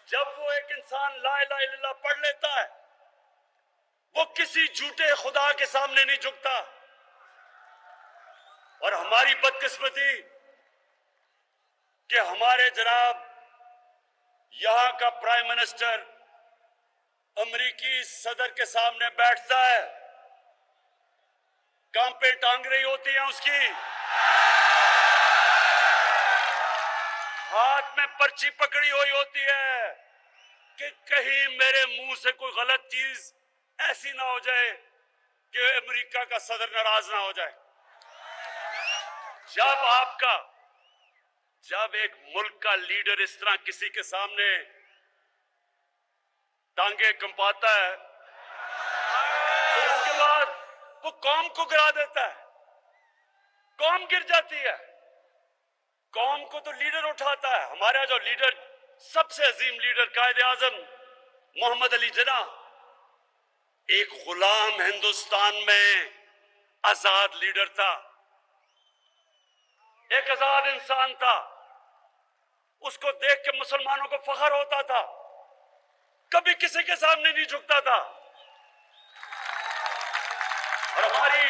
जब वो एक इंसान ला इलाहा इल्लल्लाह पढ़ लेता है, वो किसी झूठे खुदा के सामने नहीं झुकता। और हमारी बदकिस्मती कि हमारे जनाब यहां का प्राइम मिनिस्टर अमेरिकी सदर के सामने बैठता है, कांपे टांग रही होती हैं उसकी, हाथ में पर्ची पकड़ी हुई होती है कि कहीं मेरे मुंह से कोई गलत चीज ऐसी ना हो जाए कि अमेरिका का सदर नाराज ना हो जाए। जब एक मुल्क का लीडर इस तरह किसी के सामने टांगे कंपाता है तो उसके बाद वो कौम को गिरा देता है, कौम गिर जाती है। कौम को तो लीडर उठाता है। हमारे यहाँ जो लीडर, सबसे अजीम लीडर कायदे आजम मोहम्मद अली जिन्ना, एक गुलाम हिंदुस्तान में आजाद लीडर था, एक आजाद इंसान था। उसको देख के मुसलमानों को फख्र होता था, कभी किसी के सामने नहीं झुकता था। और हमारी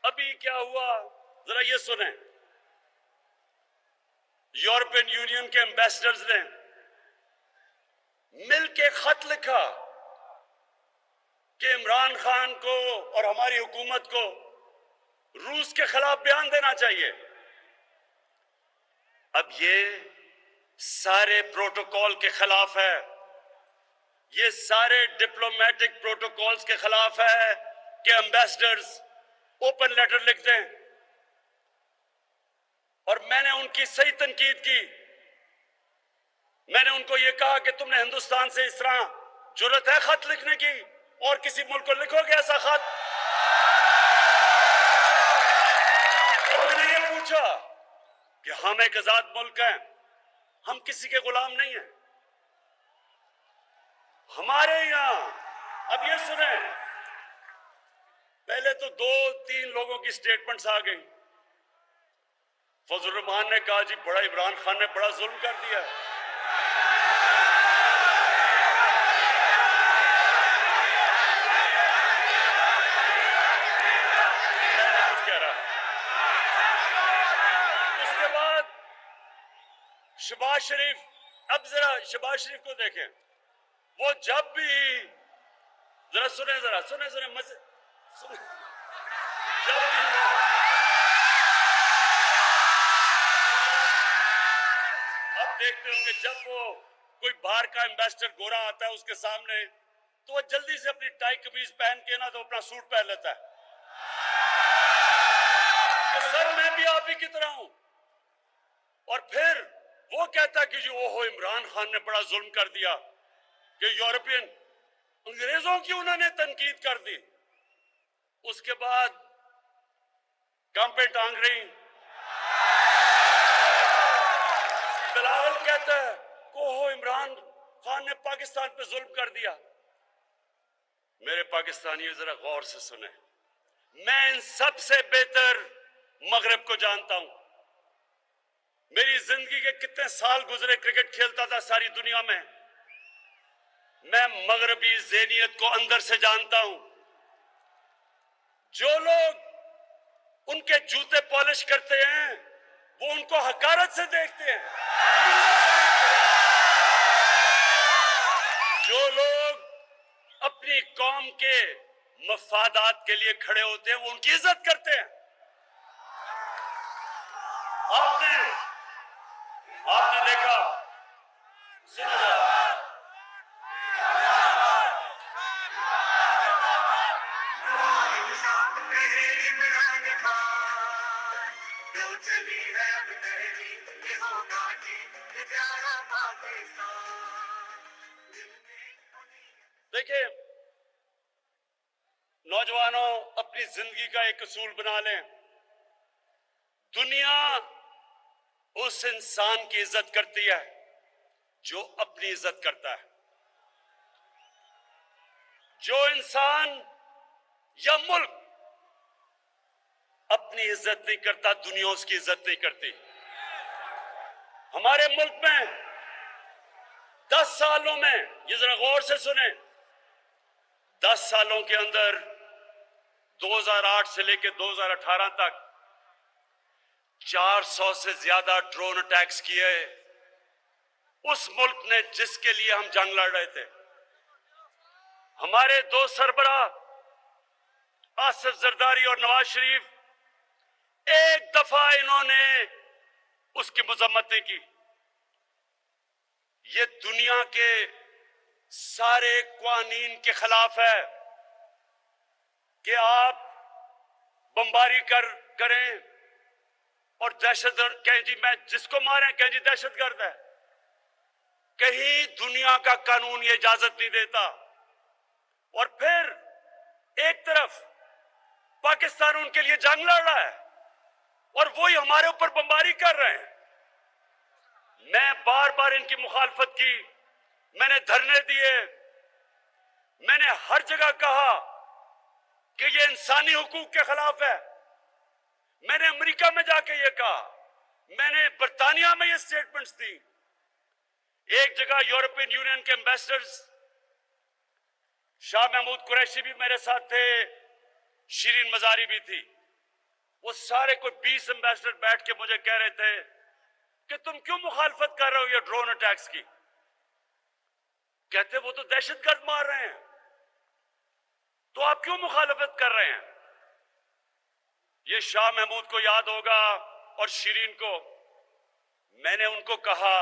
अभी क्या हुआ जरा ये सुने। यूरोपियन यूनियन के एम्बेसडर्स ने मिलके खत लिखा कि इमरान खान को और हमारी हुकूमत को रूस के खिलाफ बयान देना चाहिए। अब ये सारे प्रोटोकॉल के खिलाफ है, ये सारे डिप्लोमेटिक प्रोटोकॉल्स के खिलाफ है कि एम्बेसडर्स ओपन लेटर लिख दें। और मैंने उनकी सही तनकीद की। मैंने उनको यह कहा कि तुमने हिंदुस्तान से इस तरह जुर्रत है खत लिखने की, और किसी मुल्क को लिखोगे ऐसा खत? और मैंने ये पूछा कि हम एक आजाद मुल्क हैं, हम किसी के गुलाम नहीं हैं। हमारे यहां अब ये सुने, पहले तो 2-3 लोगों की स्टेटमेंट्स आ गई। फजल रहमान ने कहा जी बड़ा इमरान खान ने बड़ा जुल्म कर दिया। उसके बाद शहबाज शरीफ, अब जरा शहबाज शरीफ को देखें, वो जब भी जरा सुने मजे सुने, जब भी अब देखते होंगे जब वो कोई बाहर का एम्बेसडर गोरा आता है उसके सामने, तो वो जल्दी से अपनी टाई कमीज पहन के ना तो अपना सूट पहन लेता है कि सर मैं भी आप ही की तरह हूं। और फिर वो कहता कि जी ओहो इमरान खान ने बड़ा जुल्म कर दिया कि यूरोपियन अंग्रेजों की उन्होंने तनकीद कर दी। उसके बाद कांपे टांग रही, बिलावल कहता है ओहो इमरान खान ने पाकिस्तान पे जुल्म कर दिया। मेरे पाकिस्तानियों जरा गौर से सुने, मैं इन सबसे बेहतर मगरब को जानता हूं। मेरी जिंदगी के कितने साल गुजरे, क्रिकेट खेलता था सारी दुनिया में। मैं मगरबी ज़हनियत को अंदर से जानता हूं। जो लोग उनके जूते पॉलिश करते हैं वो उनको हकारत से देखते हैं। जो लोग अपनी कौम के मफादात के लिए खड़े होते हैं वो उनकी इज्जत करते हैं। आपने देखा, सुनो देखिए नौजवानों, अपनी जिंदगी का एक असूल बना लें। दुनिया उस इंसान की इज्जत करती है जो अपनी इज्जत करता है। जो इंसान या मुल्क अपनी इज्जत नहीं करता, दुनिया उसकी इज्जत नहीं करती। हमारे मुल्क में 10 सालों में, ये जरा गौर से सुने, 10 सालों के अंदर 2008 से लेकर 2018 तक 400 से ज्यादा ड्रोन अटैक्स किए उस मुल्क ने जिसके लिए हम जंग लड़ रहे थे। हमारे दो सरबराह आसिफ जरदारी और नवाज शरीफ, एक दफा इन्होंने उसकी मजम्मत नहीं की। ये दुनिया के सारे कानून के खिलाफ है कि आप बमबारी करें और दहशतगर्द कहें जी, मैं जिसको मारें कहें जी दहशतगर्द है। कहीं दुनिया का कानून ये इजाजत नहीं देता। और फिर एक तरफ पाकिस्तान उनके लिए जंग लड़ रहा है और वही हमारे ऊपर बमबारी कर रहे हैं। मैं बार बार इनकी मुखालफत की, मैंने धरने दिए, मैंने हर जगह कहा कि ये इंसानी हुकूक के खिलाफ है। मैंने अमेरिका में जाके ये कहा, मैंने बर्तानिया में ये स्टेटमेंट्स दी। एक जगह यूरोपियन यूनियन के एम्बेसडर्स शाह महमूद कुरैशी भी मेरे साथ थे, शिरीन मजारी भी थी। वो सारे कोई 20 एम्बेसडर बैठ के मुझे कह रहे थे कि तुम क्यों मुखालफत कर रहे हो ये ड्रोन अटैक्स की। कहते वो तो दहशतगर्द मार रहे हैं, तो आप क्यों मुखालफत कर रहे हैं। ये शाह महमूद को याद होगा और शिरीन को। मैंने उनको कहा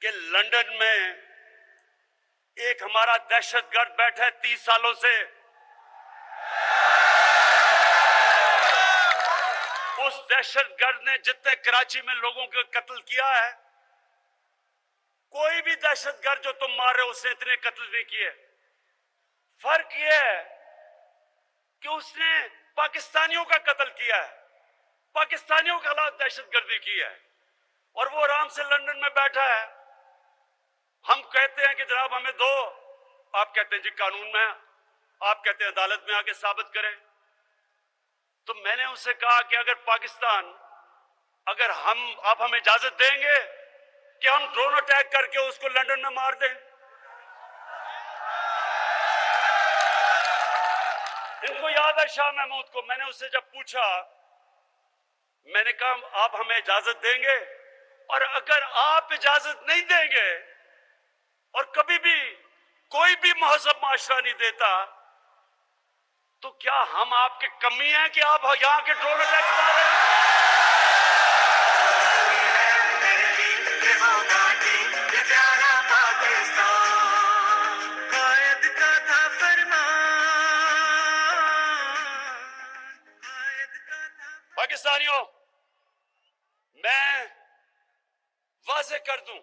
कि लंदन में एक हमारा दहशतगर्द बैठा है 30 सालों से, उस दहशतगर्द ने जितने कराची में लोगों को कत्ल किया है, कोई भी दहशतगर्द जो तुम मार रहे हो उसने इतने कत्ल नहीं किए। फर्क यह है कि उसने पाकिस्तानियों का कत्ल किया है, पाकिस्तानियों के खिलाफ दहशतगर्दी की है, और वो आराम से लंदन में बैठा है। हम कहते हैं कि जनाब हमें दो, आप कहते हैं जी कानून में, आप कहते हैं अदालत में आके साबित करें। तो मैंने उससे कहा कि अगर पाकिस्तान, अगर आप हमें इजाजत देंगे कि हम ड्रोन अटैक करके उसको लंदन में मार दें। इनको याद है शाह महमूद को। मैंने उससे जब पूछा, मैंने कहा आप हमें इजाजत देंगे, और अगर आप इजाजत नहीं देंगे और कभी भी कोई भी महजब माशरा नहीं देता, तो क्या हम आपके कमी हैं कि आप यहां के ड्रोन अटैक कर रहे हैं। पाकिस्तानियों, मैं वाज़ेह कर दूं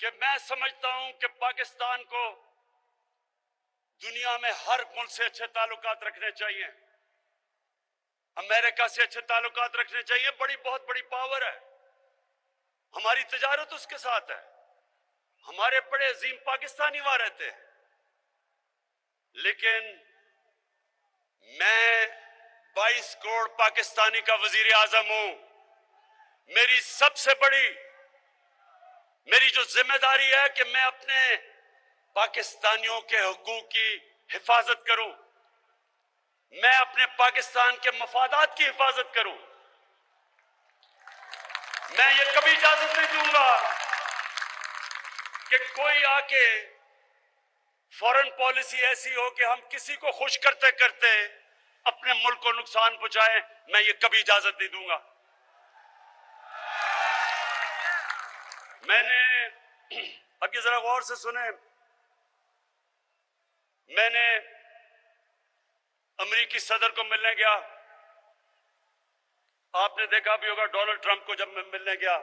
कि मैं समझता हूं कि पाकिस्तान को दुनिया में हर मुल्क से अच्छे ताल्लुकात रखने चाहिए, अमेरिका से अच्छे ताल्लुकात रखने चाहिए। बहुत बड़ी पावर है, हमारी तिजारत उसके साथ है, हमारे बड़े अजीम पाकिस्तानी वहां रहते हैं। लेकिन मैं 22 करोड़ पाकिस्तानी का वजीर आजम हूं। मेरी जो जिम्मेदारी है कि मैं अपने पाकिस्तानियों के हुकूक की हिफाजत करूं, मैं अपने पाकिस्तान के मफादात की हिफाजत करूं। मैं ये कभी इजाजत नहीं दूंगा कि कोई आके फॉरेन पॉलिसी ऐसी हो कि हम किसी को खुश करते करते अपने मुल्क को नुकसान पहुंचाएं। मैं ये कभी इजाजत नहीं दूंगा। मैंने अब ये जरा गौर से सुने, मैंने अमेरिकी सदर को मिलने गया। आपने देखा भी होगा डोनाल्ड ट्रंप को जब मैं मिलने गया।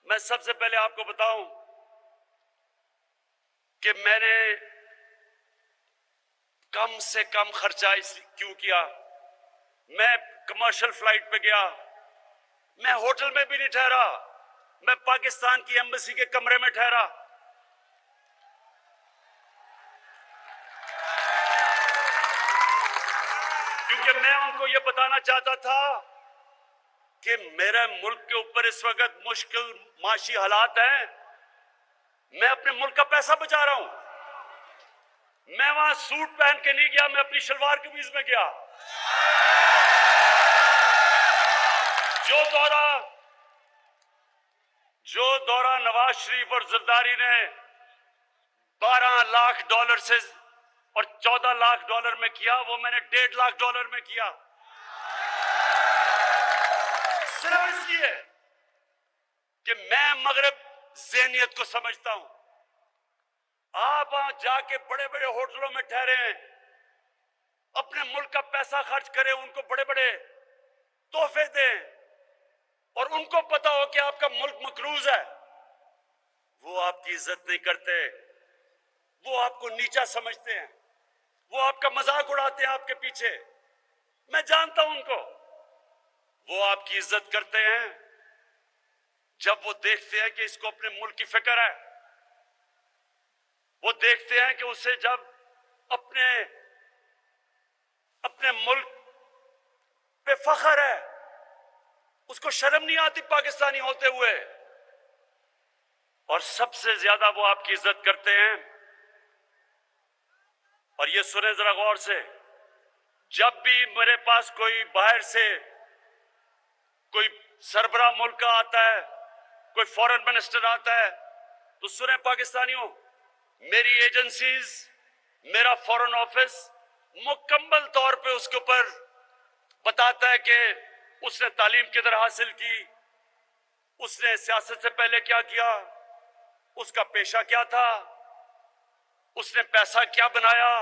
मैं सबसे पहले आपको बताऊं कि मैंने कम से कम खर्चा क्यों किया। मैं कमर्शियल फ्लाइट पे गया, मैं होटल में भी नहीं ठहरा, मैं पाकिस्तान की एम्बेसी के कमरे में ठहरा। क्योंकि मैं उनको यह बताना चाहता था कि मेरे मुल्क के ऊपर इस वक्त मुश्किल माशी हालात हैं, मैं अपने मुल्क का पैसा बचा रहा हूं। मैं वहां सूट पहन के नहीं गया, मैं अपनी शलवार कमीज में गया। जो दौरा नवाज शरीफ और जरदारी ने $12 लाख से और $14 लाख में किया, वो मैंने $1.5 लाख में किया, सिर्फ इसलिए कि मैं मगरब ज़हनियत को समझता हूं। आप वहां जाके बड़े बड़े होटलों में ठहरे हैं, अपने मुल्क का पैसा खर्च करें, उनको बड़े बड़े तोहफे दें, और उनको पता हो कि आपका मुल्क मकरूज है, वो आपकी इज्जत नहीं करते, वो आपको नीचा समझते हैं, वो आपका मजाक उड़ाते हैं आपके पीछे। मैं जानता हूं उनको। वो आपकी इज्जत करते हैं जब वो देखते हैं कि इसको अपने मुल्क की फिक्र है। वो देखते हैं कि उसे जब अपने मुल्क पे फख्र है, उसको शर्म नहीं आती पाकिस्तानी होते हुए। और सबसे ज्यादा वो आपकी इज्जत करते हैं, और ये सुने जरा गौर से, जब भी मेरे पास कोई बाहर से कोई सरबरा मुल्क का आता है, कोई फॉरेन मिनिस्टर आता है, तो सुने पाकिस्तानियों, मेरी एजेंसीज, मेरा फॉरेन ऑफिस मुकम्मल तौर पे उसके ऊपर बताता है कि उसने तालीम किधर हासिल की, उसने सियासत से पहले क्या किया, उसका पेशा क्या था, उसने पैसा क्या बनाया,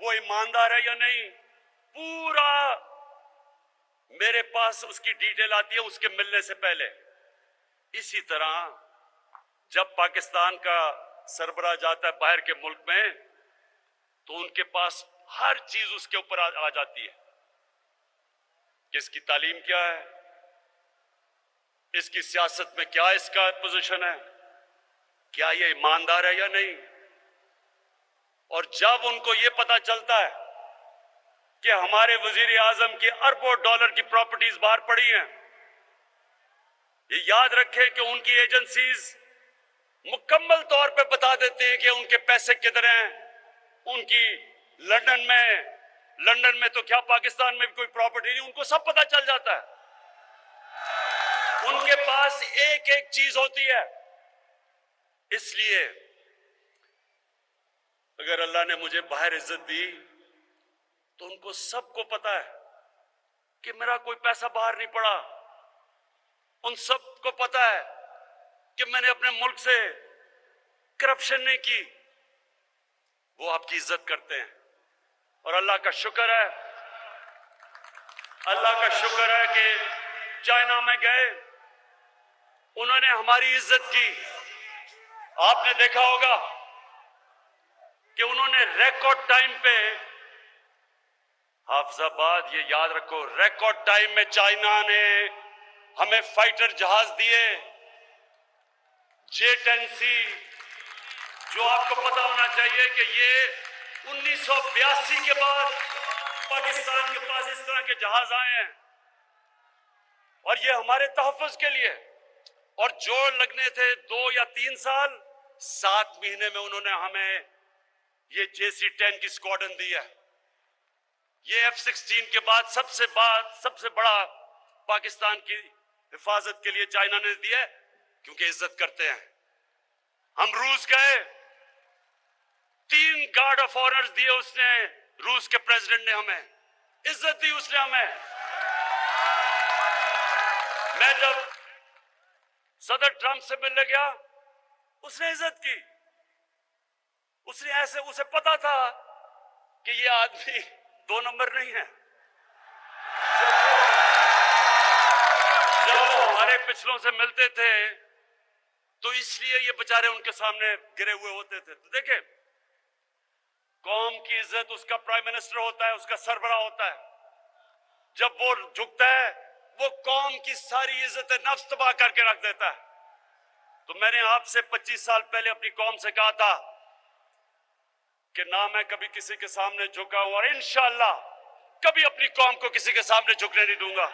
वो ईमानदार है या नहीं, पूरा मेरे पास उसकी डिटेल आती है उसके मिलने से पहले। इसी तरह जब पाकिस्तान का सरबराह जाता है बाहर के मुल्क में, तो उनके पास हर चीज उसके ऊपर आ जाती है कि इसकी तालीम क्या है, इसकी सियासत में क्या इसका पोजीशन है, क्या ये ईमानदार है या नहीं। और जब उनको ये पता चलता है कि हमारे वजीर आजम की अरबों डॉलर की प्रॉपर्टीज बाहर पड़ी हैं, ये याद रखें कि उनकी एजेंसीज मुकम्मल तौर पे बता देते हैं कि उनके पैसे किधर हैं। उनकी लंदन में तो क्या पाकिस्तान में भी कोई प्रॉपर्टी नहीं, उनको सब पता चल जाता है। उनके पास एक एक चीज होती है। इसलिए अगर अल्लाह ने मुझे बाहर इज्जत दी, तो उनको सबको पता है कि मेरा कोई पैसा बाहर नहीं पड़ा। उन सबको पता है कि मैंने अपने मुल्क से करप्शन नहीं की। वो आपकी इज्जत करते हैं, और अल्लाह का शुक्र है, कि चाइना में गए, उन्होंने हमारी इज्जत की। आपने देखा होगा कि उन्होंने रिकॉर्ड टाइम पे, हाफिजाबाद ये याद रखो, रिकॉर्ड टाइम में चाइना ने हमें फाइटर जहाज दिए, J-10C, जो आपको पता होना चाहिए कि ये 1982 के बाद पाकिस्तान के पास इस तरह के जहाज आए हैं, और ये हमारे तहफ़्फ़ुज़ के लिए। और जो लगने थे 2 या 3 साल, 7 महीने में उन्होंने हमें ये JC-10 की स्क्वाड्रन दी है। ये F-16 के बाद सबसे बड़ा पाकिस्तान की हिफाजत के लिए चाइना ने दिया है, क्योंकि इज्जत करते हैं। हम रूस गए, 3 गार्ड ऑफ ऑनर्स दिए उसने, रूस के प्रेसिडेंट ने हमें इज्जत दी, उसने हमें। मैं जब सदर ट्रंप से मिलने गया, उसने इज्जत की। उसे पता था कि ये आदमी 2 नंबर नहीं है। जब वो हमारे पिछलों से मिलते थे, तो इसलिए ये बेचारे उनके सामने गिरे हुए होते थे। तो देखे, कौम की इज्जत उसका प्राइम मिनिस्टर होता है, उसका सरबराह होता है। जब वो झुकता है, वो कौम की सारी इज्जत नफ्स तबाह करके रख देता है। तो मैंने आपसे 25 साल पहले अपनी कौम से कहा था कि ना मैं कभी किसी के सामने झुका हूं, और इंशाअल्लाह कभी अपनी कौम को किसी के सामने झुकने नहीं दूंगा।